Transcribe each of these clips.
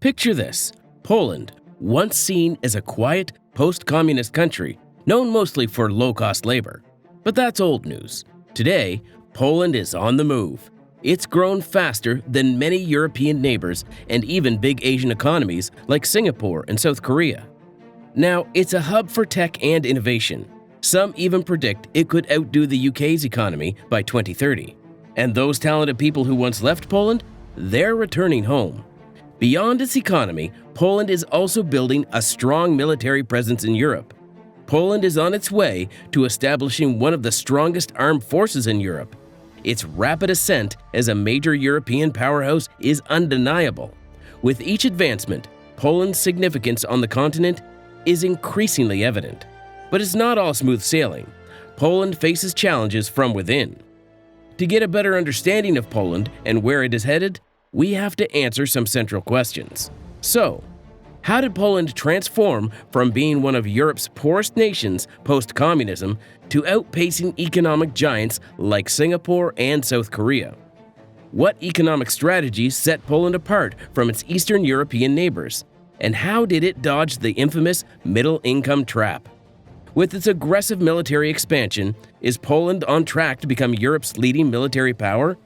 Picture this: Poland, once seen as a quiet, post-communist country, known mostly for low-cost labor. But that's old news. Today, Poland is on the move. It's grown faster than many European neighbors and even big Asian economies like Singapore and South Korea. Now, it's a hub for tech and innovation. Some even predict it could outdo the UK's economy by 2030. And those talented people who once left Poland, they're returning home. Beyond its economy, Poland is also building a strong military presence in Europe. Poland is on its way to establishing one of the strongest armed forces in Europe. Its rapid ascent as a major European powerhouse is undeniable. With each advancement, Poland's significance on the continent is increasingly evident. But it's not all smooth sailing. Poland faces challenges from within. To get a better understanding of Poland and where it is headed, we have to answer some central questions. So, how did Poland transform from being one of Europe's poorest nations post-communism to outpacing economic giants like Singapore and South Korea? What economic strategies set Poland apart from its Eastern European neighbors? And how did it dodge the infamous middle-income trap? With its aggressive military expansion, is Poland on track to become Europe's leading military power?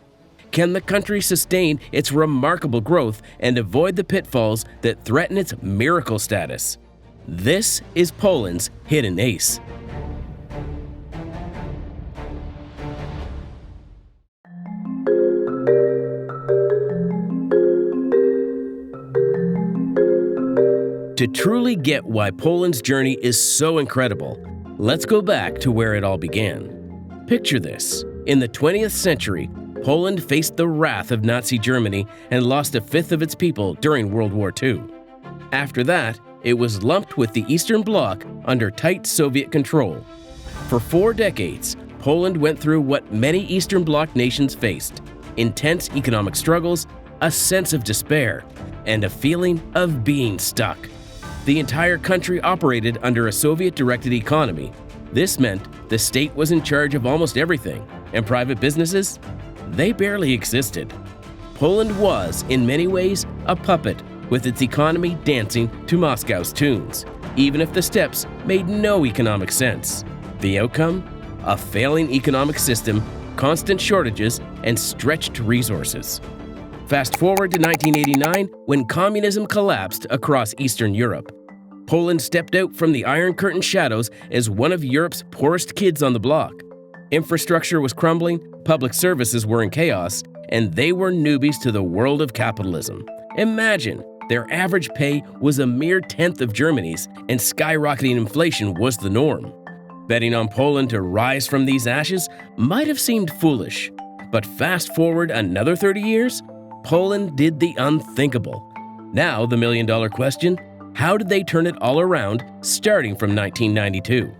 Can the country sustain its remarkable growth and avoid the pitfalls that threaten its miracle status? This is Poland's hidden ace. To truly get why Poland's journey is so incredible, let's go back to where it all began. Picture this: in the 20th century, Poland faced the wrath of Nazi Germany and lost a fifth of its people during World War II. After that, it was lumped with the Eastern Bloc under tight Soviet control. For 4 decades, Poland went through what many Eastern Bloc nations faced: intense economic struggles, a sense of despair, and a feeling of being stuck. The entire country operated under a Soviet-directed economy. This meant the state was in charge of almost everything, and private businesses? They barely existed. Poland was, in many ways, a puppet, with its economy dancing to Moscow's tunes, even if the steps made no economic sense. The outcome? A failing economic system, constant shortages, and stretched resources. Fast forward to 1989, when communism collapsed across Eastern Europe. Poland stepped out from the Iron Curtain shadows as one of Europe's poorest kids on the block. Infrastructure was crumbling, public services were in chaos, and they were newbies to the world of capitalism. Imagine, their average pay was a mere tenth of Germany's, and skyrocketing inflation was the norm. Betting on Poland to rise from these ashes might have seemed foolish. But fast forward another 30 years, Poland did the unthinkable. Now, the million-dollar question: how did they turn it all around, starting from 1992?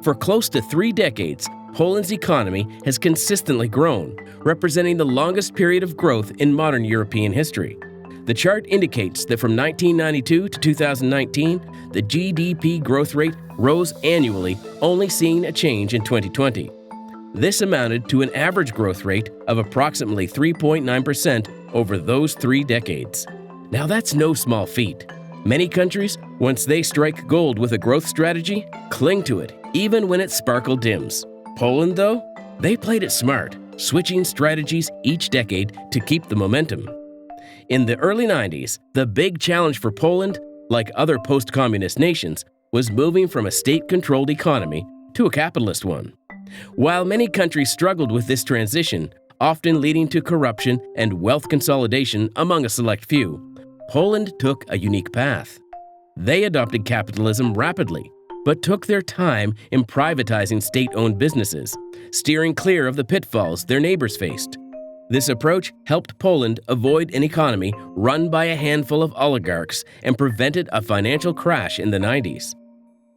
For close to 3 decades, Poland's economy has consistently grown, representing the longest period of growth in modern European history. The chart indicates that from 1992 to 2019, the GDP growth rate rose annually, only seeing a change in 2020. This amounted to an average growth rate of approximately 3.9% over those 3 decades. Now that's no small feat. Many countries, once they strike gold with a growth strategy, cling to it, even when its sparkle dims. Poland, though, they played it smart, switching strategies each decade to keep the momentum. In the early 90s, the big challenge for Poland, like other post-communist nations, was moving from a state-controlled economy to a capitalist one. While many countries struggled with this transition, often leading to corruption and wealth consolidation among a select few, Poland took a unique path. They adopted capitalism rapidly, but took their time in privatizing state-owned businesses, steering clear of the pitfalls their neighbors faced. This approach helped Poland avoid an economy run by a handful of oligarchs and prevented a financial crash in the 90s.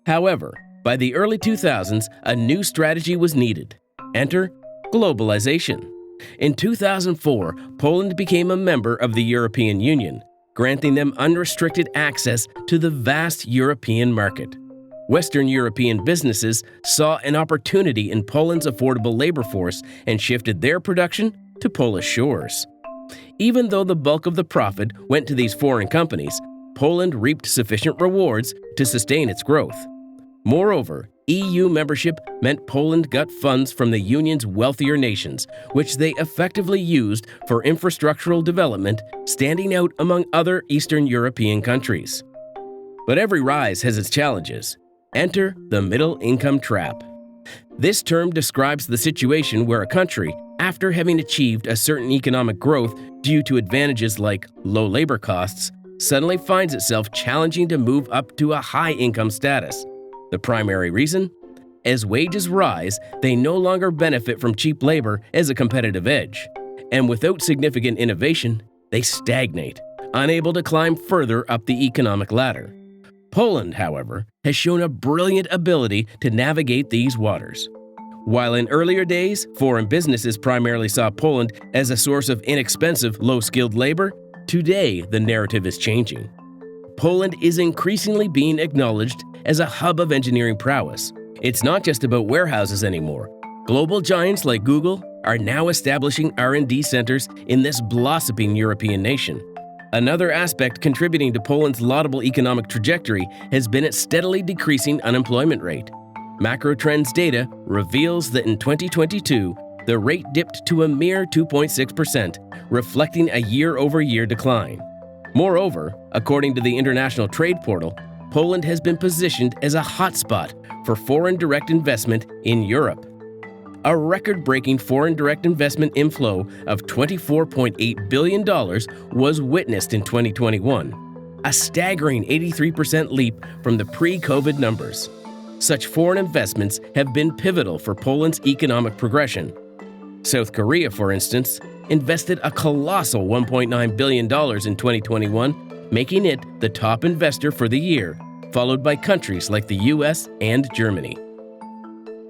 However, by the early 2000s, a new strategy was needed. Enter globalization. In 2004, Poland became a member of the European Union, granting them unrestricted access to the vast European market. Western European businesses saw an opportunity in Poland's affordable labor force and shifted their production to Polish shores. Even though the bulk of the profit went to these foreign companies, Poland reaped sufficient rewards to sustain its growth. Moreover, EU membership meant Poland got funds from the Union's wealthier nations, which they effectively used for infrastructural development, standing out among other Eastern European countries. But every rise has its challenges. Enter the middle income trap. This term describes the situation where a country, after having achieved a certain economic growth due to advantages like low labor costs, suddenly finds itself challenging to move up to a high income status. The primary reason? As wages rise, they no longer benefit from cheap labor as a competitive edge. And without significant innovation, they stagnate, unable to climb further up the economic ladder. Poland, however, has shown a brilliant ability to navigate these waters. While in earlier days, foreign businesses primarily saw Poland as a source of inexpensive, low-skilled labor, today the narrative is changing. Poland is increasingly being acknowledged as a hub of engineering prowess. It's not just about warehouses anymore. Global giants like Google are now establishing R&D centers in this blossoming European nation. Another aspect contributing to Poland's laudable economic trajectory has been its steadily decreasing unemployment rate. Macrotrends data reveals that in 2022, the rate dipped to a mere 2.6%, reflecting a year-over-year decline. Moreover, according to the International Trade Portal, Poland has been positioned as a hotspot for foreign direct investment in Europe. A record-breaking foreign direct investment inflow of $24.8 billion was witnessed in 2021, a staggering 83% leap from the pre-COVID numbers. Such foreign investments have been pivotal for Poland's economic progression. South Korea, for instance, invested a colossal $1.9 billion in 2021, making it the top investor for the year, followed by countries like the US and Germany.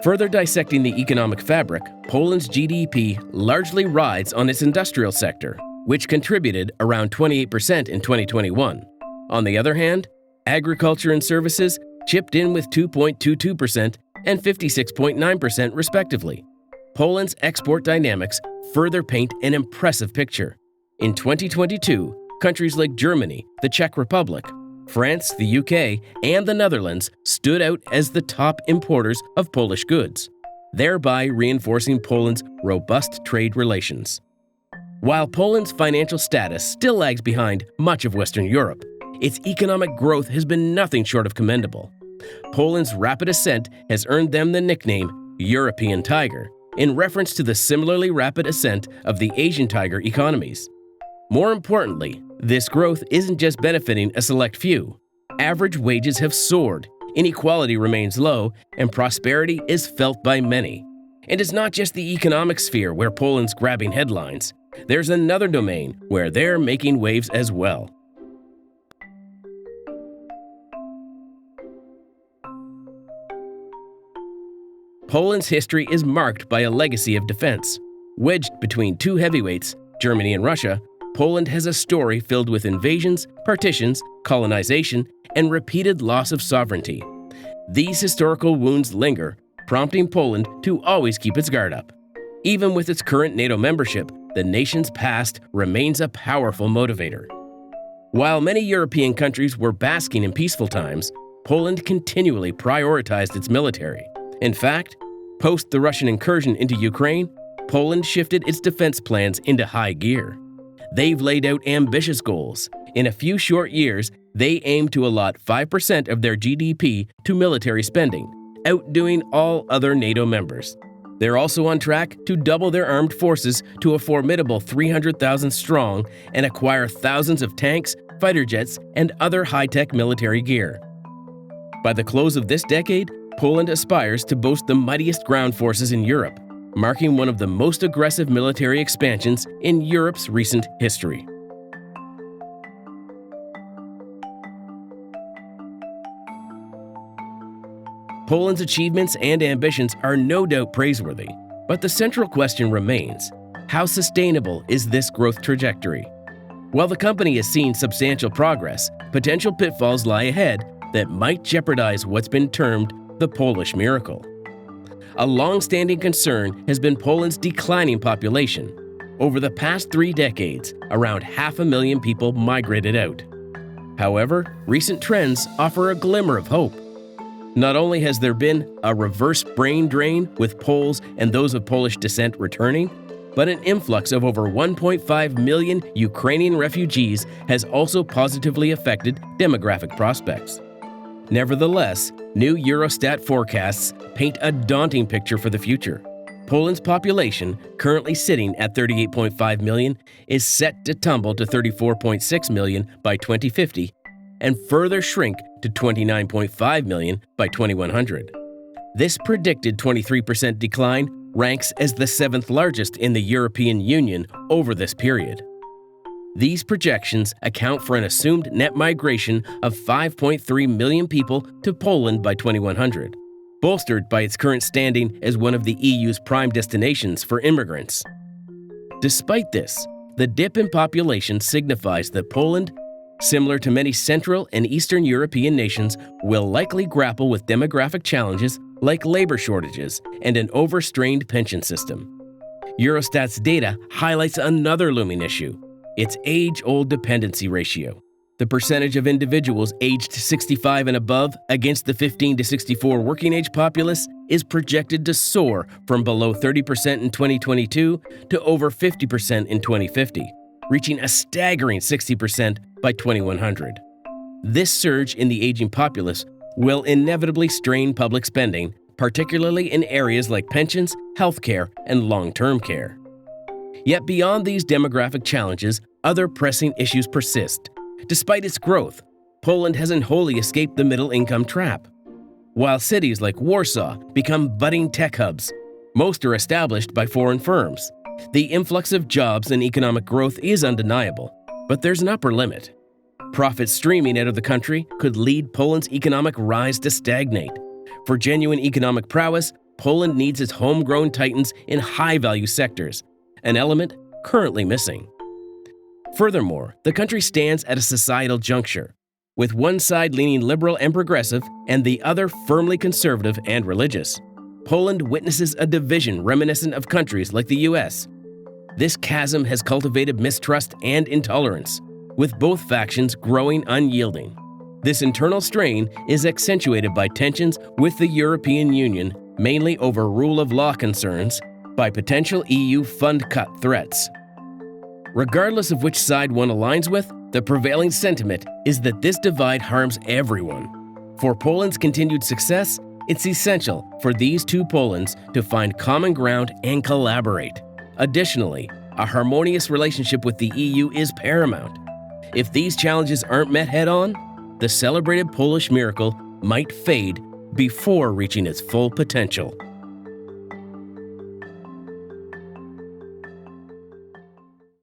Further dissecting the economic fabric, Poland's GDP largely rides on its industrial sector, which contributed around 28% in 2021. On the other hand, agriculture and services chipped in with 2.22% and 56.9% respectively. Poland's export dynamics further paint an impressive picture. In 2022, countries like Germany, the Czech Republic, France, the UK, and the Netherlands stood out as the top importers of Polish goods, thereby reinforcing Poland's robust trade relations. While Poland's financial status still lags behind much of Western Europe, its economic growth has been nothing short of commendable. Poland's rapid ascent has earned them the nickname European Tiger, in reference to the similarly rapid ascent of the Asian tiger economies. More importantly, this growth isn't just benefiting a select few. Average wages have soared, inequality remains low, and prosperity is felt by many. And it's not just the economic sphere where Poland's grabbing headlines. There's another domain where they're making waves as well. Poland's history is marked by a legacy of defense. Wedged between two heavyweights, Germany and Russia, Poland has a story filled with invasions, partitions, colonization, and repeated loss of sovereignty. These historical wounds linger, prompting Poland to always keep its guard up. Even with its current NATO membership, the nation's past remains a powerful motivator. While many European countries were basking in peaceful times, Poland continually prioritized its military. In fact, post the Russian incursion into Ukraine, Poland shifted its defense plans into high gear. They've laid out ambitious goals. In a few short years, they aim to allot 5% of their GDP to military spending, outdoing all other NATO members. They're also on track to double their armed forces to a formidable 300,000 strong and acquire thousands of tanks, fighter jets, and other high-tech military gear. By the close of this decade, Poland aspires to boast the mightiest ground forces in Europe, marking one of the most aggressive military expansions in Europe's recent history. Poland's achievements and ambitions are no doubt praiseworthy, but the central question remains: how sustainable is this growth trajectory? While the company has seen substantial progress, potential pitfalls lie ahead that might jeopardize what's been termed the Polish miracle. A long-standing concern has been Poland's declining population. Over the past 3 decades, around 500,000 people migrated out. However, recent trends offer a glimmer of hope. Not only has there been a reverse brain drain with Poles and those of Polish descent returning, but an influx of over 1.5 million Ukrainian refugees has also positively affected demographic prospects. Nevertheless, new Eurostat forecasts paint a daunting picture for the future. Poland's population, currently sitting at 38.5 million, is set to tumble to 34.6 million by 2050 and further shrink to 29.5 million by 2100. This predicted 23% decline ranks as the 7th largest in the European Union over this period. These projections account for an assumed net migration of 5.3 million people to Poland by 2100, bolstered by its current standing as one of the EU's prime destinations for immigrants. Despite this, the dip in population signifies that Poland, similar to many Central and Eastern European nations, will likely grapple with demographic challenges like labor shortages and an overstrained pension system. Eurostat's data highlights another looming issue: its age-old dependency ratio. The percentage of individuals aged 65 and above against the 15 to 64 working age populace is projected to soar from below 30% in 2022 to over 50% in 2050, reaching a staggering 60% by 2100. This surge in the aging populace will inevitably strain public spending, particularly in areas like pensions, healthcare, and long-term care. Yet beyond these demographic challenges, other pressing issues persist. Despite its growth, Poland hasn't wholly escaped the middle-income trap. While cities like Warsaw become budding tech hubs, most are established by foreign firms. The influx of jobs and economic growth is undeniable, but there's an upper limit. Profits streaming out of the country could lead Poland's economic rise to stagnate. For genuine economic prowess, Poland needs its homegrown titans in high-value sectors, an element currently missing. Furthermore, the country stands at a societal juncture, with one side leaning liberal and progressive and the other firmly conservative and religious. Poland witnesses a division reminiscent of countries like the US. This chasm has cultivated mistrust and intolerance, with both factions growing unyielding. This internal strain is accentuated by tensions with the European Union, mainly over rule of law concerns, by potential EU fund cut threats. Regardless of which side one aligns with, the prevailing sentiment is that this divide harms everyone. For Poland's continued success, it's essential for these two Polands to find common ground and collaborate. Additionally, a harmonious relationship with the EU is paramount. If these challenges aren't met head-on, the celebrated Polish miracle might fade before reaching its full potential.